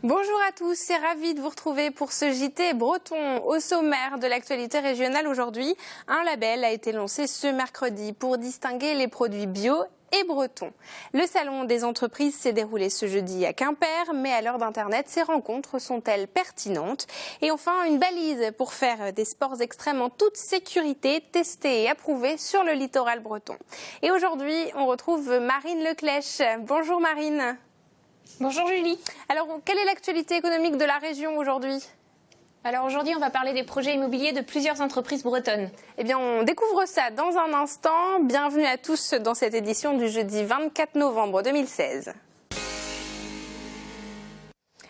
Bonjour à tous, c'est ravi de vous retrouver pour ce JT breton. Au sommaire de l'actualité régionale aujourd'hui, un label a été lancé ce mercredi pour distinguer les produits bio et bretons. Le salon des entreprises s'est déroulé ce jeudi à Quimper, mais à l'heure d'Internet, ces rencontres sont-elles pertinentes? Et enfin, une balise pour faire des sports extrêmes en toute sécurité, testée et approuvée sur le littoral breton. Et aujourd'hui, on retrouve Marine Leclèche. Bonjour Marine. Bonjour Julie. Alors, quelle est l'actualité économique de la région aujourd'hui ? Alors aujourd'hui, on va parler des projets immobiliers de plusieurs entreprises bretonnes. Eh bien, on découvre ça dans un instant. Bienvenue à tous dans cette édition du jeudi 24 novembre 2016.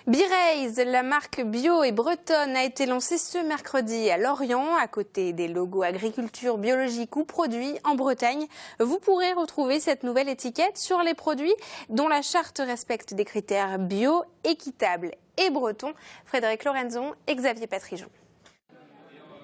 B-Raise, la marque bio et bretonne, a été lancée ce mercredi à Lorient. À côté des logos agriculture, biologique ou produits en Bretagne, vous pourrez retrouver cette nouvelle étiquette sur les produits dont la charte respecte des critères bio, équitables et bretons. Frédéric Lorenzon et Xavier Patrijon.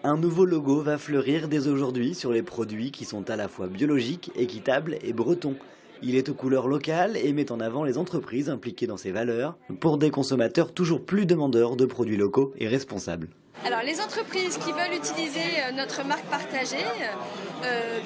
Un nouveau logo va fleurir dès aujourd'hui sur les produits qui sont à la fois biologiques, équitables et bretons. Il est aux couleurs locales et met en avant les entreprises impliquées dans ces valeurs pour des consommateurs toujours plus demandeurs de produits locaux et responsables. Alors les entreprises qui veulent utiliser notre marque partagée,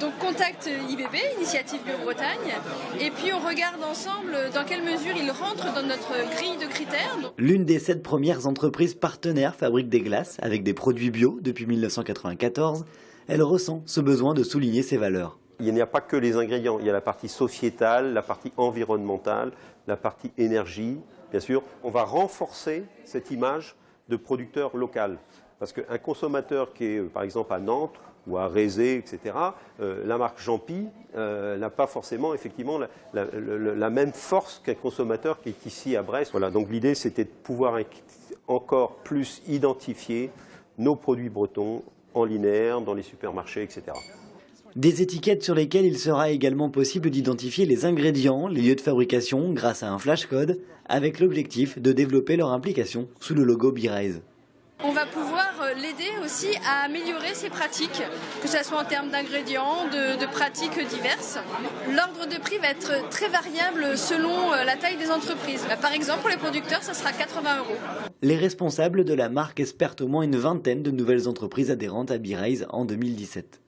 donc contactent IBB, Initiative Bio Bretagne, et puis on regarde ensemble dans quelle mesure ils rentrent dans notre grille de critères. L'une des 7 premières entreprises partenaires fabrique des glaces avec des produits bio depuis 1994. Elle ressent ce besoin de souligner ses valeurs. Il n'y a pas que les ingrédients, il y a la partie sociétale, la partie environnementale, la partie énergie. Bien sûr, on va renforcer cette image de producteur local. Parce qu'un consommateur qui est par exemple à Nantes ou à Rézé, etc., la marque Jean-Pi n'a pas forcément effectivement la même force qu'un consommateur qui est ici à Brest. Voilà, donc l'idée c'était de pouvoir encore plus identifier nos produits bretons en linéaire, dans les supermarchés, etc. Des étiquettes sur lesquelles il sera également possible d'identifier les ingrédients, les lieux de fabrication grâce à un flashcode, avec l'objectif de développer leur implication sous le logo B-Raise. On va pouvoir l'aider aussi à améliorer ses pratiques, que ce soit en termes d'ingrédients, de pratiques diverses. L'ordre de prix va être très variable selon la taille des entreprises. Par exemple, pour les producteurs, ça sera 80 €. Les responsables de la marque espèrent au moins une vingtaine de nouvelles entreprises adhérentes à B-Raise en 2017.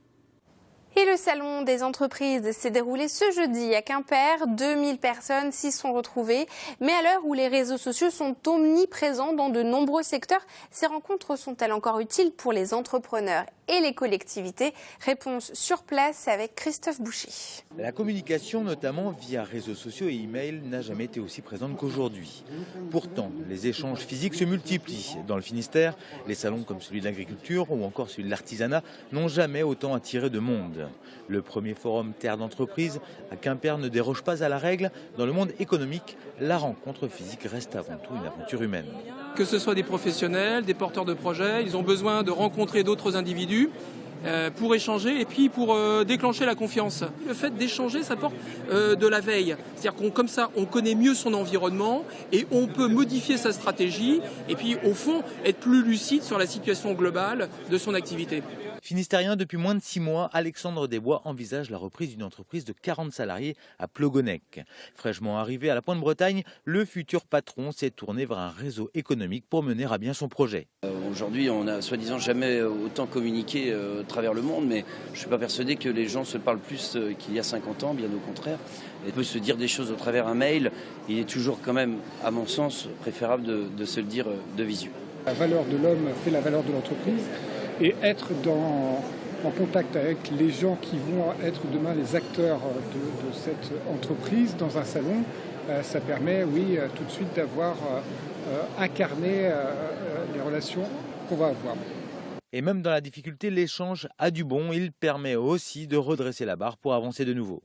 Et le salon des entreprises s'est déroulé ce jeudi à Quimper. 2000 personnes s'y sont retrouvées. Mais à l'heure où les réseaux sociaux sont omniprésents dans de nombreux secteurs, ces rencontres sont-elles encore utiles pour les entrepreneurs et les collectivités? Réponse sur place avec Christophe Boucher. La communication, notamment via réseaux sociaux et e-mail, n'a jamais été aussi présente qu'aujourd'hui. Pourtant, les échanges physiques se multiplient. Dans le Finistère, les salons comme celui de l'agriculture ou encore celui de l'artisanat n'ont jamais autant attiré de monde. Le premier forum Terre d'entreprise à Quimper ne déroge pas à la règle. Dans le monde économique, la rencontre physique reste avant tout une aventure humaine. Que ce soit des professionnels, des porteurs de projets, ils ont besoin de rencontrer d'autres individus pour échanger et puis pour déclencher la confiance. Le fait d'échanger, ça porte de la veille. C'est-à-dire qu'on, comme ça, on connaît mieux son environnement et on peut modifier sa stratégie et puis, au fond, être plus lucide sur la situation globale de son activité. Finistérien depuis moins de 6 mois, Alexandre Desbois envisage la reprise d'une entreprise de 40 salariés à Plogonec. Fraîchement arrivé à la Pointe-Bretagne, le futur patron s'est tourné vers un réseau économique pour mener à bien son projet. Aujourd'hui, on n'a soi-disant jamais autant communiqué à travers le monde, mais je ne suis pas persuadé que les gens se parlent plus qu'il y a 50 ans, bien au contraire. On peut se dire des choses au travers un mail, il est toujours quand même, à mon sens, préférable de se le dire de visu. La valeur de l'homme fait la valeur de l'entreprise. Et être en contact avec les gens qui vont être demain les acteurs de cette entreprise dans un salon, ça permet, oui, tout de suite d'avoir incarné les relations qu'on va avoir. Et même dans la difficulté, l'échange a du bon. Il permet aussi de redresser la barre pour avancer de nouveau.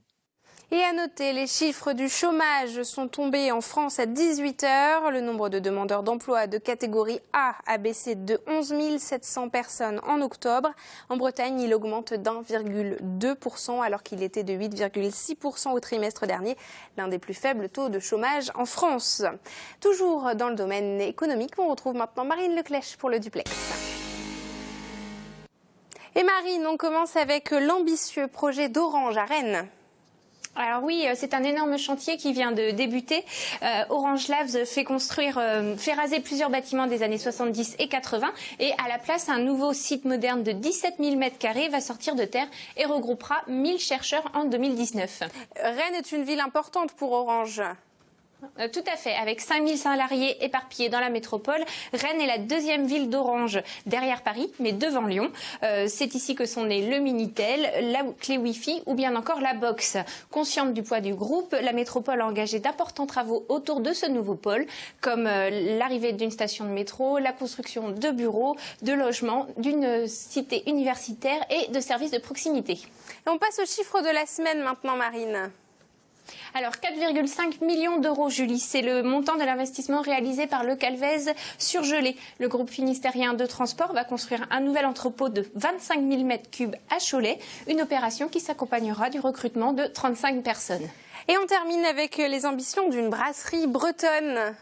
Et à noter, les chiffres du chômage sont tombés en France à 18 h. Le nombre de demandeurs d'emploi de catégorie A a baissé de 11 700 personnes en octobre. En Bretagne, il augmente d'1,2% alors qu'il était de 8,6% au trimestre dernier, l'un des plus faibles taux de chômage en France. Toujours dans le domaine économique, on retrouve maintenant Marine Leclèche pour le duplex. Et Marine, on commence avec l'ambitieux projet d'Orange à Rennes. Alors oui, c'est un énorme chantier qui vient de débuter. Orange Labs fait raser plusieurs bâtiments des années 70 et 80 et à la place, un nouveau site moderne de 17 000 m² va sortir de terre et regroupera 1000 chercheurs en 2019. Rennes est une ville importante pour Orange. Tout à fait. Avec 5000 salariés éparpillés dans la métropole, Rennes est la deuxième ville d'Orange, derrière Paris, mais devant Lyon. C'est ici que sont nés le Minitel, la clé Wi-Fi ou bien encore la box. Consciente du poids du groupe, la métropole a engagé d'importants travaux autour de ce nouveau pôle, comme l'arrivée d'une station de métro, la construction de bureaux, de logements, d'une cité universitaire et de services de proximité. Et on passe aux chiffres de la semaine maintenant, Marine. Alors 4,5 millions d'euros, Julie, c'est le montant de l'investissement réalisé par le Calvez surgelé. Le groupe finistérien de transport va construire un nouvel entrepôt de 25 000 m3 à Cholet, une opération qui s'accompagnera du recrutement de 35 personnes. Et on termine avec les ambitions d'une brasserie bretonne.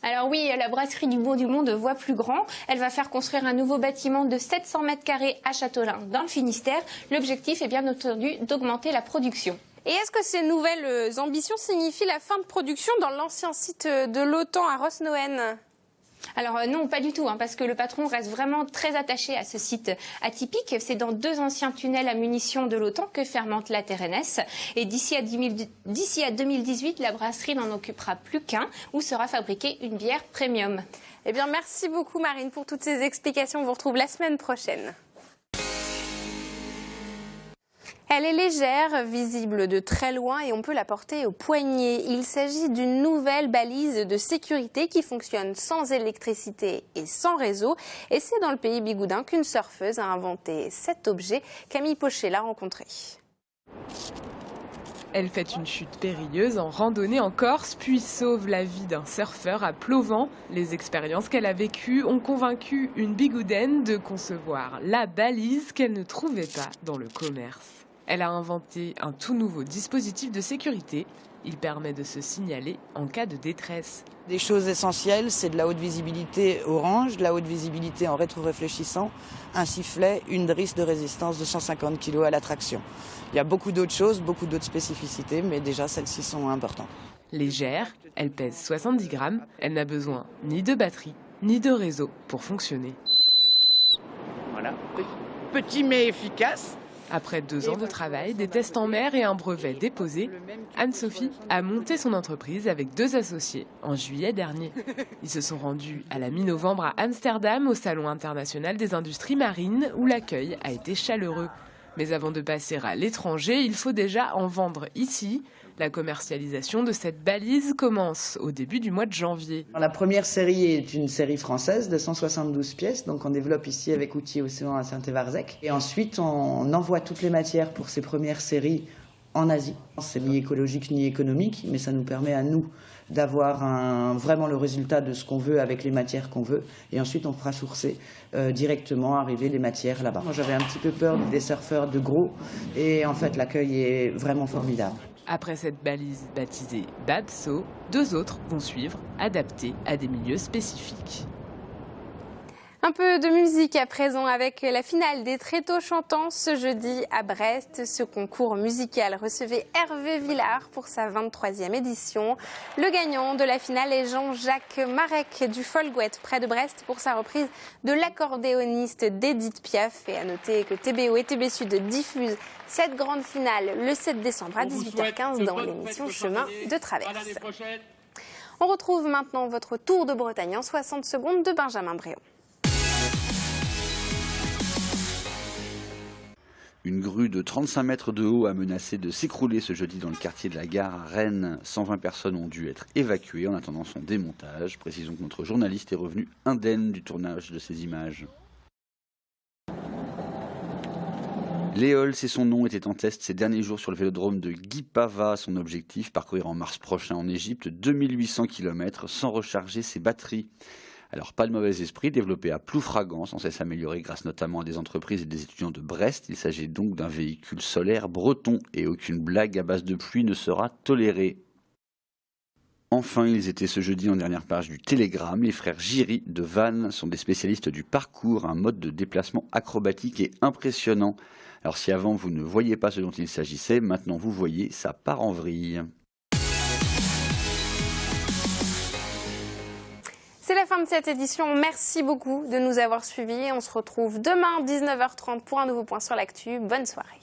Alors oui, la brasserie du Bout du Monde voit plus grand. Elle va faire construire un nouveau bâtiment de 700 m² à Châteaulin, dans le Finistère. L'objectif est bien entendu d'augmenter la production. Et est-ce que ces nouvelles ambitions signifient la fin de production dans l'ancien site de l'OTAN à Rosnoën ? Alors non, pas du tout, parce que le patron reste vraiment très attaché à ce site atypique. C'est dans 2 anciens tunnels à munitions de l'OTAN que fermente la TRNS. Et d'ici à 2018, la brasserie n'en occupera plus qu'un, où sera fabriquée une bière premium. Eh bien, merci beaucoup Marine pour toutes ces explications. On vous retrouve la semaine prochaine. Elle est légère, visible de très loin et on peut la porter au poignet. Il s'agit d'une nouvelle balise de sécurité qui fonctionne sans électricité et sans réseau. Et c'est dans le pays bigoudin qu'une surfeuse a inventé cet objet. Camille Pochet l'a rencontré. Elle fait une chute périlleuse en randonnée en Corse, puis sauve la vie d'un surfeur à Plovent. Les expériences qu'elle a vécues ont convaincu une bigoudaine de concevoir la balise qu'elle ne trouvait pas dans le commerce. Elle a inventé un tout nouveau dispositif de sécurité. Il permet de se signaler en cas de détresse. Des choses essentielles, c'est de la haute visibilité orange, de la haute visibilité en rétro-réfléchissant, un sifflet, une drisse de résistance de 150 kg à la traction. Il y a beaucoup d'autres choses, beaucoup d'autres spécificités, mais déjà celles-ci sont importantes. Légère, elle pèse 70 grammes, elle n'a besoin ni de batterie, ni de réseau pour fonctionner. Voilà, petit mais efficace. Après 2 ans de travail, des tests en mer et un brevet déposé, Anne-Sophie a monté son entreprise avec 2 associés en juillet dernier. Ils se sont rendus à la mi-novembre à Amsterdam, au Salon international des industries marines, où l'accueil a été chaleureux. Mais avant de passer à l'étranger, il faut déjà en vendre ici. La commercialisation de cette balise commence au début du mois de janvier. La première série est une série française de 172 pièces, donc on développe ici avec Outils Océan à Saint-Évarzec. Et ensuite, on envoie toutes les matières pour ces premières séries en Asie. C'est ni écologique ni économique, mais ça nous permet à nous d'avoir vraiment le résultat de ce qu'on veut avec les matières qu'on veut. Et ensuite, on fera sourcer directement, arriver les matières là-bas. Moi, j'avais un petit peu peur des surfeurs de gros, et en fait, l'accueil est vraiment formidable. Après cette balise baptisée Babso, 2 autres vont suivre, adaptées à des milieux spécifiques. Un peu de musique à présent avec la finale des Tréteaux chantants ce jeudi à Brest. Ce concours musical recevait Hervé Villard pour sa 23e édition. Le gagnant de la finale est Jean-Jacques Marek du Folgouette près de Brest pour sa reprise de l'accordéoniste d'Edith Piaf. Et à noter que TBO et TB Sud diffusent cette grande finale le 7 décembre à 18h15 dans l'émission Chemin de Traverse. On retrouve maintenant votre tour de Bretagne en 60 secondes de Benjamin Bréau. Une grue de 35 mètres de haut a menacé de s'écrouler ce jeudi dans le quartier de la Gare à Rennes. 120 personnes ont dû être évacuées en attendant son démontage. Précisons que notre journaliste est revenu indemne du tournage de ces images. Léol, c'est son nom, était en test ces derniers jours sur le vélodrome de Guipava. Son objectif, parcourir en mars prochain en Égypte 2800 km sans recharger ses batteries. Alors pas de mauvais esprit, développé à Ploufragan, censé s'améliorer grâce notamment à des entreprises et des étudiants de Brest. Il s'agit donc d'un véhicule solaire breton et aucune blague à base de pluie ne sera tolérée. Enfin, ils étaient ce jeudi en dernière page du Télégramme. Les frères Giry de Vannes sont des spécialistes du parcours, un mode de déplacement acrobatique et impressionnant. Alors si avant vous ne voyiez pas ce dont il s'agissait, maintenant vous voyez, ça part en vrille. C'est la fin de cette édition. Merci beaucoup de nous avoir suivis. On se retrouve demain 19h30 pour un nouveau point sur l'actu. Bonne soirée.